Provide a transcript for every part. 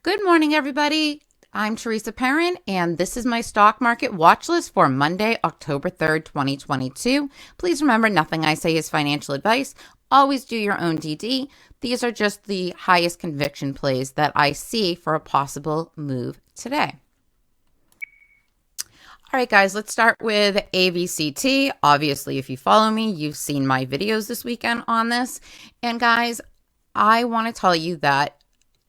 Good morning, everybody. I'm Teresa Perrin, and this is my stock market watch list for Monday, October 3rd, 2022. Please remember, nothing I say is financial advice. Always do your own DD. These are just the highest conviction plays that I see for a possible move today. All right, guys, let's start with AVCT. Obviously, if you follow me, you've seen my videos this weekend on this. And guys, I want to tell you that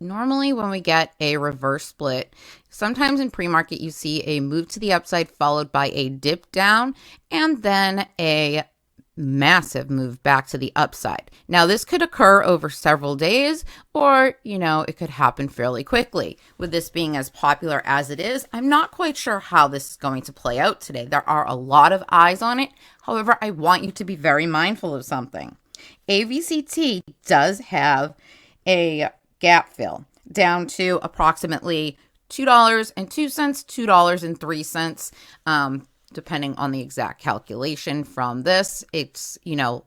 normally when we get a reverse split, sometimes in pre-market you see a move to the upside followed by a dip down and then a massive move back to the upside. Now, this could occur over several days or, it could happen fairly quickly. With this being as popular as it is, I'm not quite sure how this is going to play out today. There are a lot of eyes on it. However, I want you to be very mindful of something. AVCT does have a gap fill down to approximately $2.02, $2.03, depending on the exact calculation from this. It's,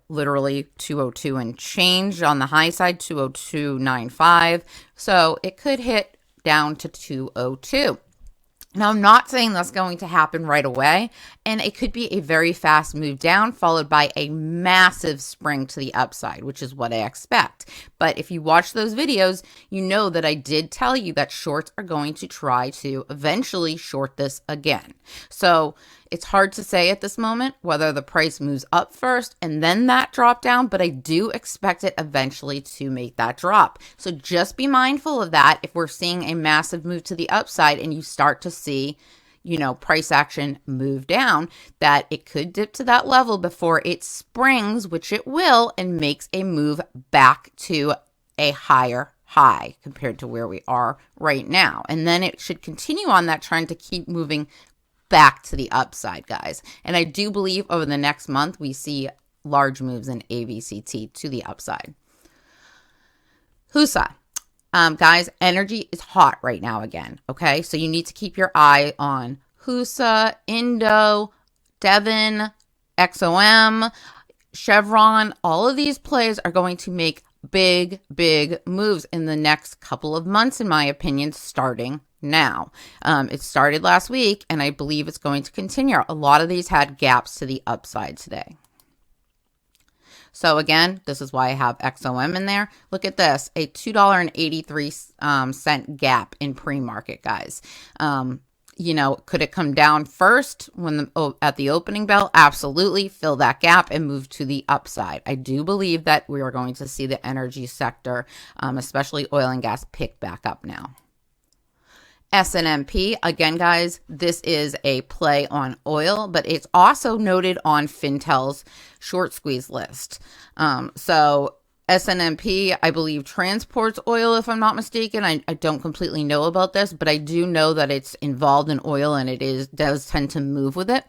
literally 202 and change on the high side, 202.95. So it could hit down to 202. Now, I'm not saying that's going to happen right away, and it could be a very fast move down followed by a massive spring to the upside, which is what I expect. But if you watch those videos, you know that I did tell you that shorts are going to try to eventually short this again. So it's hard to say at this moment whether the price moves up first and then that drop down, but I do expect it eventually to make that drop. So just be mindful of that if we're seeing a massive move to the upside and you start to see, price action move down, that it could dip to that level before it springs, which it will, and makes a move back to a higher high compared to where we are right now. And then it should continue on that trend to keep moving back to the upside, guys. And I do believe over the next month, we see large moves in AVCT to the upside. HUSA. Guys, energy is hot right now again, okay? So you need to keep your eye on HUSA, Indo, Devon, XOM, Chevron. All of these plays are going to make big moves in the next couple of months, in my opinion, starting now. It started last week, and I believe it's going to continue. A lot of these had gaps to the upside today. So again, this is why I have XOM in there. Look at this, a $2.83 gap in pre-market, guys. Could it come down first at the opening bell? Absolutely. Fill that gap and move to the upside. I do believe that we are going to see the energy sector, especially oil and gas, pick back up now. SNMP, again, guys, this is a play on oil, but it's also noted on Fintel's short squeeze list. So SNMP, I believe, transports oil, if I'm not mistaken. I don't completely know about this, but I do know that it's involved in oil and it does tend to move with it.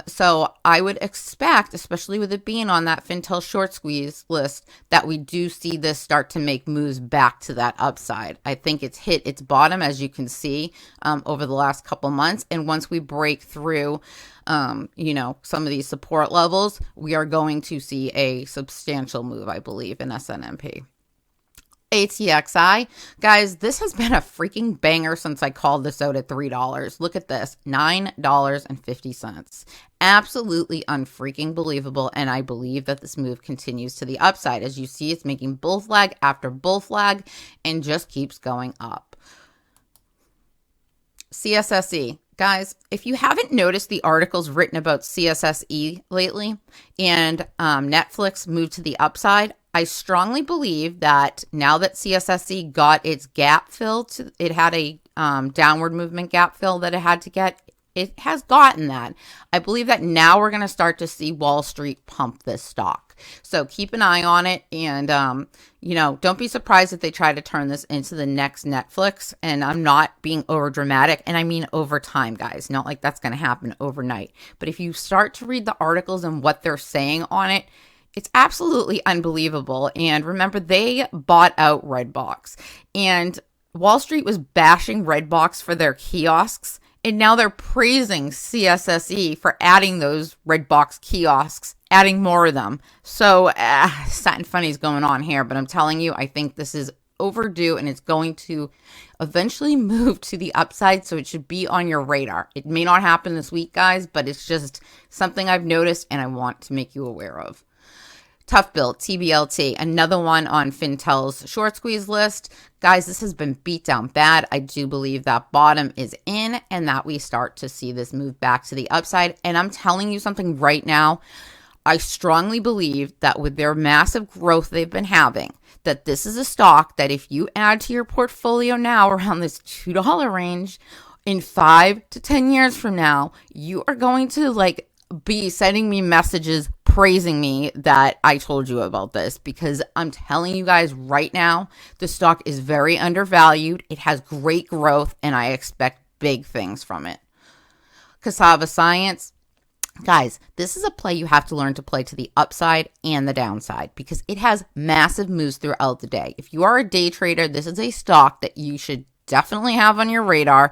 So I would expect, especially with it being on that Fintel short squeeze list, that we do see this start to make moves back to that upside. I think it's hit its bottom, as you can see, over the last couple months. And once we break through some of these support levels, we are going to see a substantial move, I believe, in SNMP. ATXI, guys, this has been a freaking banger since I called this out at $3. Look at this, $9.50. Absolutely unfreaking believable, and I believe that this move continues to the upside. As you see, it's making bull flag after bull flag and just keeps going up. CSSE. Guys, if you haven't noticed the articles written about CSSE lately and Netflix moved to the upside, I strongly believe that now that CSSE got its gap fill, it had a downward movement gap fill that it had to get. It has gotten that. I believe that now we're going to start to see Wall Street pump this stock. So keep an eye on it. And, don't be surprised if they try to turn this into the next Netflix. And I'm not being over dramatic. And I mean over time, guys. Not like that's going to happen overnight. But if you start to read the articles and what they're saying on it, it's absolutely unbelievable. And remember, they bought out Redbox. And Wall Street was bashing Redbox for their kiosks. And now they're praising CSSE for adding those Redbox kiosks, adding more of them. So, something funny is going on here, but I'm telling you, I think this is overdue, and it's going to eventually move to the upside, so it should be on your radar. It may not happen this week, guys, but it's just something I've noticed and I want to make you aware of. Tough Build, TBLT, another one on Fintel's short squeeze list. Guys, this has been beat down bad. I do believe that bottom is in and that we start to see this move back to the upside. And I'm telling you something right now. I strongly believe that with their massive growth they've been having, that this is a stock that if you add to your portfolio now around this $2 range, in 5 to 10 years from now, you are going to be sending me messages praising me that I told you about this, because I'm telling you guys right now, the stock is very undervalued. It has great growth and I expect big things from it. Cassava Science. Guys, this is a play you have to learn to play to the upside and the downside because it has massive moves throughout the day. If you are a day trader, this is a stock that you should definitely have on your radar.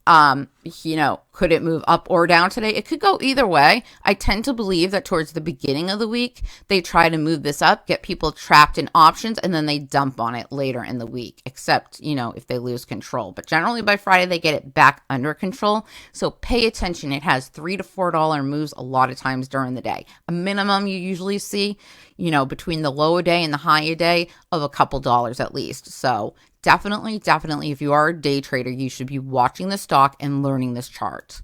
Could it move up or down today? It could go either way. I tend to believe that towards the beginning of the week, they try to move this up, get people trapped in options, and then they dump on it later in the week, except, if they lose control. But generally by Friday, they get it back under control. So pay attention. It has $3 to $4 moves a lot of times during the day. A minimum you usually see, between the low a day and the high a day of a couple dollars at least. So definitely, if you are a day trader, you should be watching the stock and learning this chart.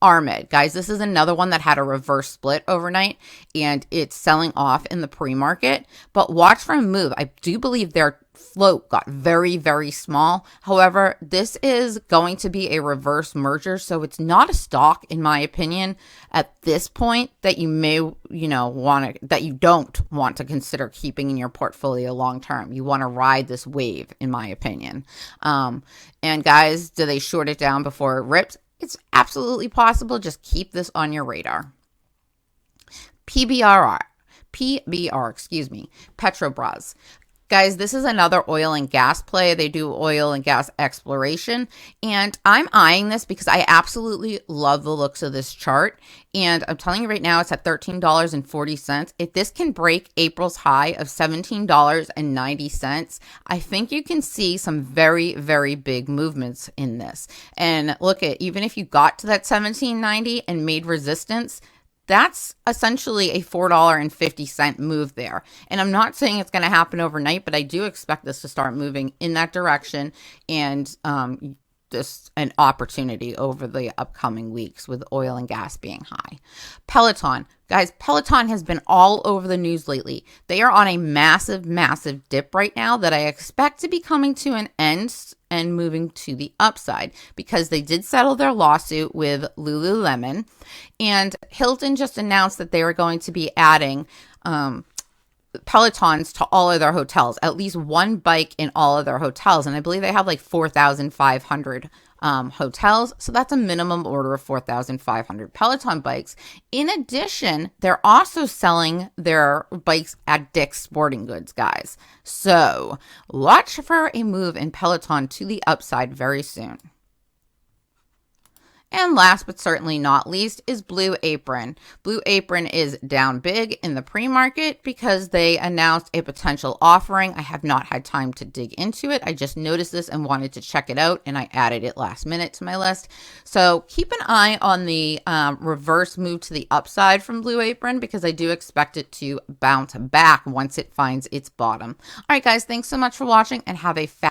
Armid, guys, this is another one that had a reverse split overnight and it's selling off in the pre-market, but watch for a move. I do believe their float got very, very small. However, this is going to be a reverse merger, so it's not a stock, in my opinion, at this point that you may, that you don't want to consider keeping in your portfolio long term. You want to ride this wave, in my opinion. And guys, do they short it down before it rips? It's absolutely possible. Just keep this on your radar. Petrobras. Guys, this is another oil and gas play. They do oil and gas exploration. And I'm eyeing this because I absolutely love the looks of this chart. And I'm telling you right now, it's at $13.40. If this can break April's high of $17.90, I think you can see some very, very big movements in this. And look at, even if you got to that $17.90 and made resistance, that's essentially a $4.50 move there. And I'm not saying it's going to happen overnight, but I do expect this to start moving in that direction and just an opportunity over the upcoming weeks with oil and gas being high. Peloton. Guys, Peloton has been all over the news lately. They are on a massive, massive dip right now that I expect to be coming to an end and moving to the upside because they did settle their lawsuit with Lululemon. And Hilton just announced that they were going to be adding Pelotons to all of their hotels, at least one bike in all of their hotels. And I believe they have 4,500 hotels. So that's a minimum order of 4,500 Peloton bikes. In addition, they're also selling their bikes at Dick's Sporting Goods, guys. So watch for a move in Peloton to the upside very soon. And last but certainly not least is Blue Apron. Blue Apron is down big in the pre-market because they announced a potential offering. I have not had time to dig into it. I just noticed this and wanted to check it out, and I added it last minute to my list. So keep an eye on the reverse move to the upside from Blue Apron because I do expect it to bounce back once it finds its bottom. All right, guys, thanks so much for watching and have a